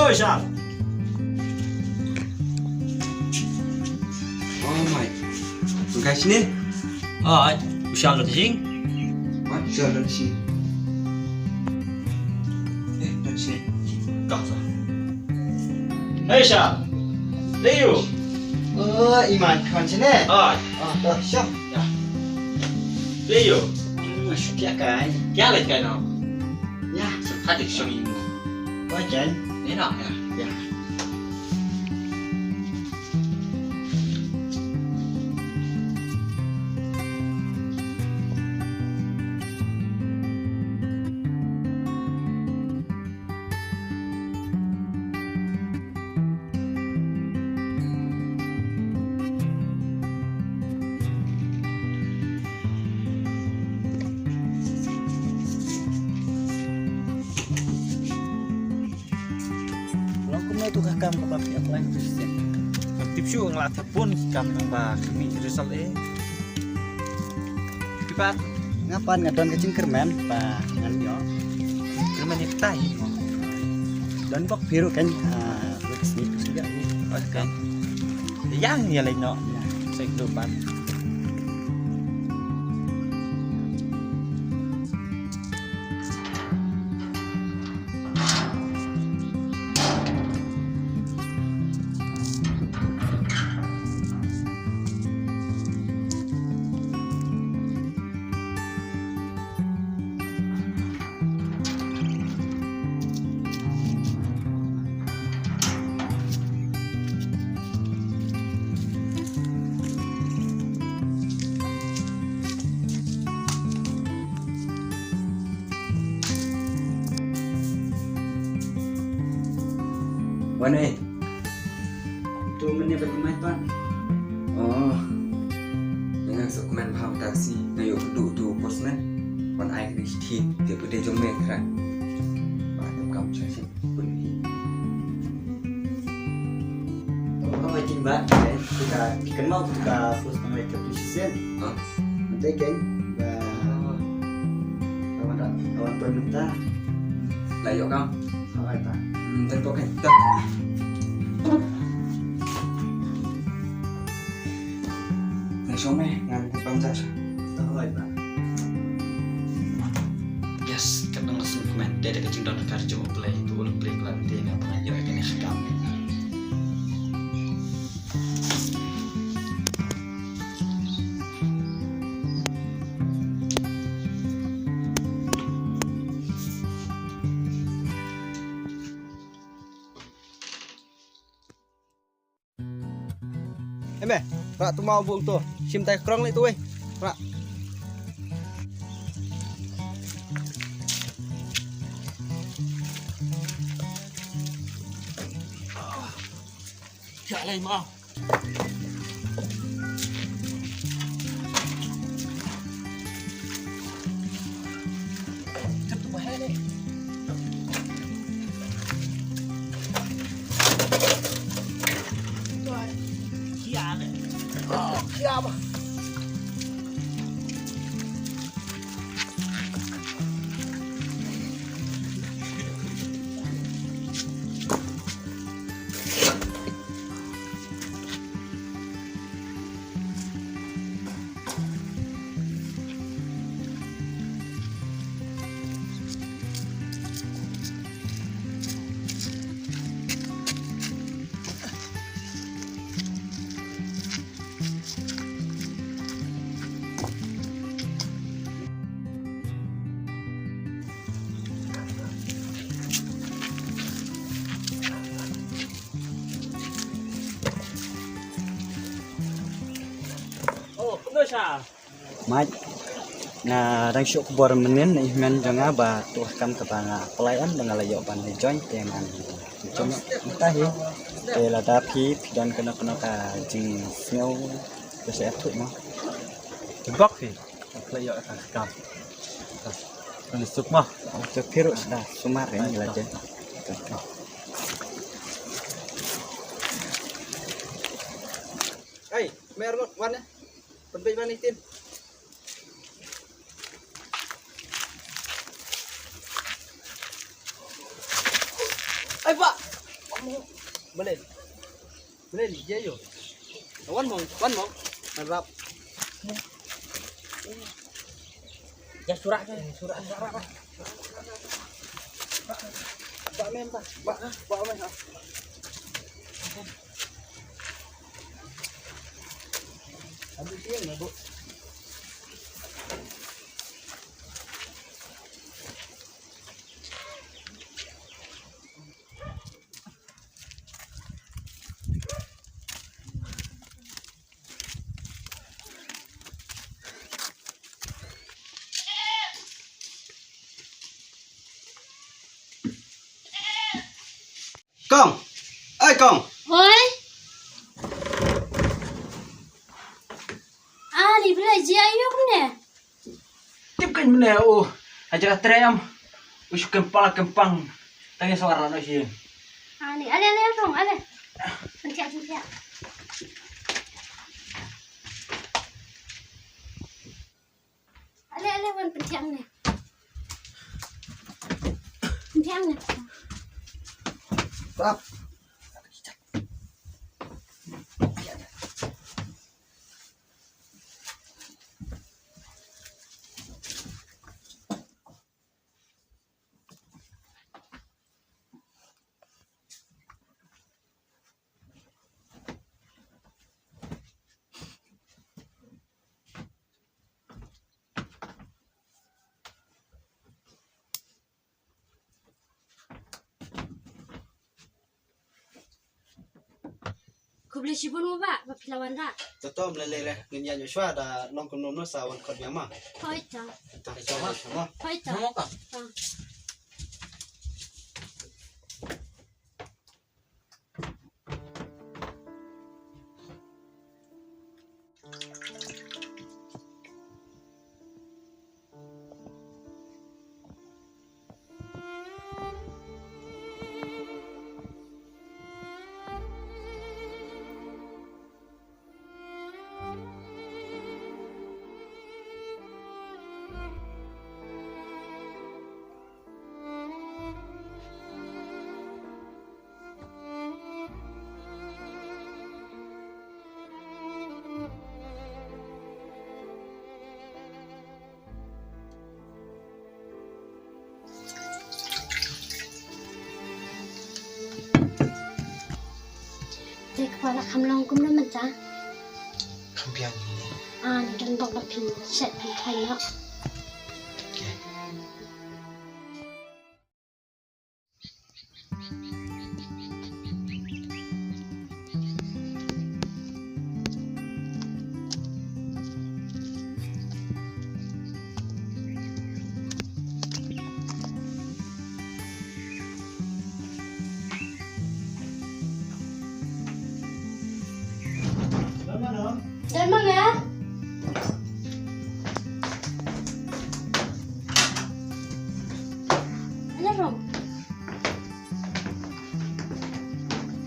Oi, Syal. Oh my. Bukan sini. Ah, Syal lo sing. What? Jalan sini. Dari sini. Kau sah. Hey, Syal. Leo. Oh, iman kawan sini. Ah, Dah siap. ya. Leo. Masuk dia kan. Kia lagi kan? Ya, Hadi sini. wajan. Enak ya. Ya. Itu kakam papi aku yang Kristen. Tipsu ngelatih pun kam tambah kami result Pipat. Ngapan ngadon kecing kermen, Pak. Ngan yo. Kermen itu tai. Dan bok biru kan. Lukis ni juga ni. Oh kan. Yang ya lain no. Saya kelupan. Mana? Itu menye bagaimana Pak? Oh. Dengan dokumen paham taksi. Nayo duduk tu posmen. Wan ai kri thi dia pada jomel kan. Pada kamu saya pun ni. Oh, wajib Pak. Kita dikenal kita terus mengenai keputusan. Ha? Nanti kan. Kawan pemerintah. Layak kau. Hai Pak. Dan kau kan tak. Nasome ngan pamjas. Hai Pak. Yes, kadang langsung komen. Dia ada kecing dalam kerja play itu ulang play pelantin yang pengajar kini kami. Meh, rak tu mau buang tu. Sim tai krong le tu weh. Rak. Ya lain mau. Cepat bahaya ni. Siapa? Syal. Mai. Nah, đang syuk kubor menin men janga ba tuh kam ketanga pelayan dengan layak ban join dengan cuma entah ya. Tela tapi dan kena ka jing snow ke saya tu mah. Tebak sih. Layak akan kam. Kan suk mah. Untuk virus dah sumar ini aja. Hey, mer lot wan ya. Penting wan itin. Ay Pak. Boleh. Boleh je yo. One more. Harap. Ya surat kan, surat. Pak mem tak? Pak mem. Habis siang lah, Bu. Con. Ơi con. Oi. Di belajar ayuk ni. Tiếp kênh bên này ô, aja tray am, ush kempang, tanya suara no sih. Ni, ale rong, ale. Pentia. Ale wan pentia ni. Pentia ni. Bab. Kau boleh sibuk mu ba? Bapilawan dah. Toto meleleh ngenyan Joshua da long konom no sawan kod yama. Hoita. Tak sama. Hoita. Mau kah? Kepala kamlong kum dah macam. Kampian ini. Ni kan dok bapin set pentai nak. Okay. Dan mana? Ada rom.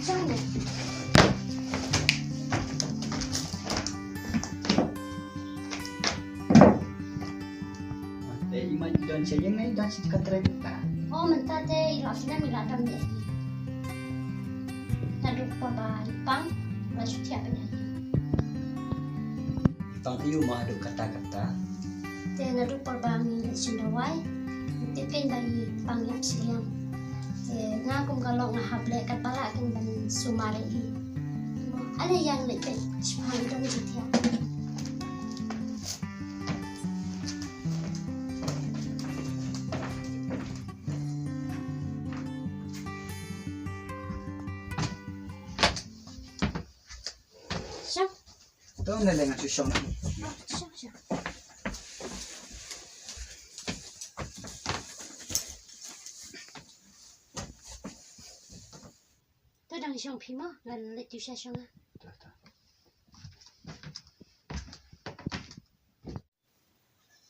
Sana. Iman dan saya ni dan si katrai kita. Oh, mentah deh. Rasanya miladam deh. Taduk pabah pang. Baju tiap ni. Tang iu mah ada kata-kata. Dia naduk pabah ni sendawai. Dia kan bagi panggap silian. Dia ngakum kalau ngahable kepala kan ban sumare ini. Ada yang lebih sepahang dong jitia. Siap. Tahu ni dengan susah ni. Siap. Tôi đang xong phim á, gần lấy tiêu xa xong á.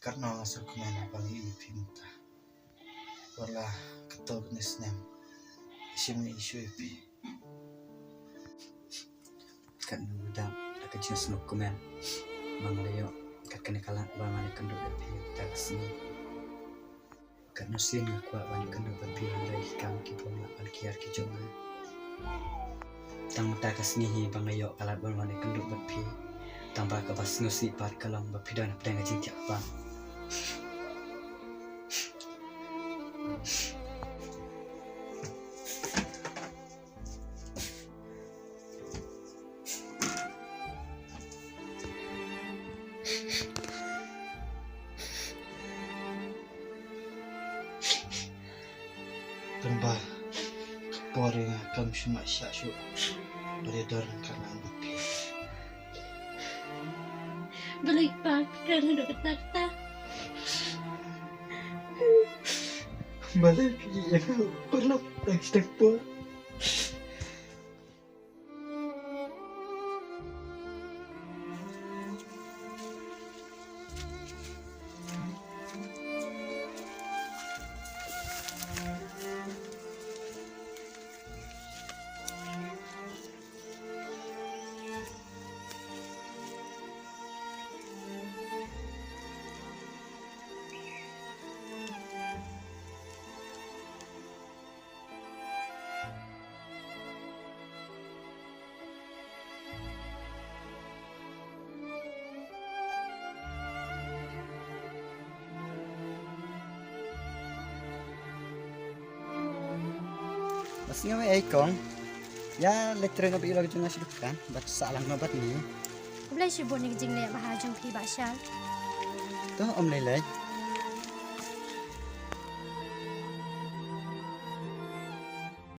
Karena asal kemana paling ini pinta. Wala ketol nesnem. Ishimi isu epi. Kan udah kecil semua komen. Manglayo kat kena kalah bangan kendo epi tak sini. Karena sin aku banyak kendo epi dari kam ki bola al kiar ki joma. tang mata kasnihi bangayo kalat bermane kenduk berpi tambah kabas ngusi pat kalong berpidan pedang ngajing tiap bang Tembah Boring kam cuma syak beredar karena berpi. Balik pak karena udah ketakta. Balik yang pernah tak sedekpo. Masnya mai ikong ya letren obi lagi juna sidukan bat salang nobat ni Boleh sibuk ni jing le mahajung pi basyal. tu om lelai